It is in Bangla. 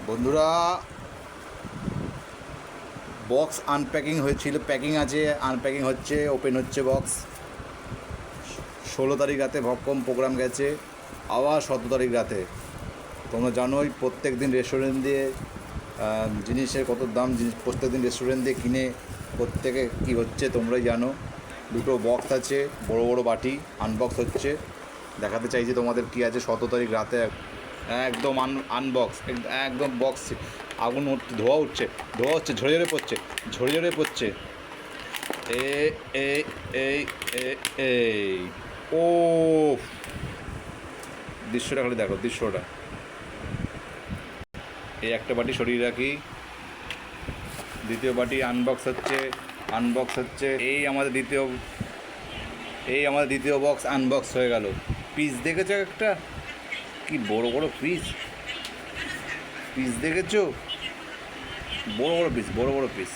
বন্ধুরা, বক্স আনপ্যাকিং হয়েছিল, প্যাকিং আছে, আনপ্যাকিং হচ্ছে, ওপেন হচ্ছে বক্স। 16 তারিখ রাতে ভক্কম প্রোগ্রাম গেছে, আবার 17 তারিখ রাতে। তোমরা জানোই প্রত্যেক দিন রেস্টুরেন্ট দিয়ে জিনিসের কত দাম, জিনিস প্রত্যেক দিন রেস্টুরেন্ট দিয়ে কিনে প্রত্যেকে কী হচ্ছে তোমরাই জানো। দুটো বক্স আছে, বড় বড় বাটি, আনবক্স হচ্ছে। দেখাতে চাইছি তোমাদের কী আছে। 17 তারিখ রাতে একদম আনবক্স, একদম বক্স আগুন উঠছে, ধোয়া হচ্ছে, ঝরে ঝরে পড়ছে, ঝরে ঝরে পড়ছে। এই এই এই এই ও দৃশ্যটা খালি দেখো, দৃশ্যটা। এই একটা বাটি সরিয়ে রাখি, দ্বিতীয় বাটি আনবক্স হচ্ছে। এই আমাদের দ্বিতীয় বক্স আনবক্স হয়ে গেল। পিস দেখেছো একটা, কি বড় বড় পিস দেখেছো? বড় বড় পিস।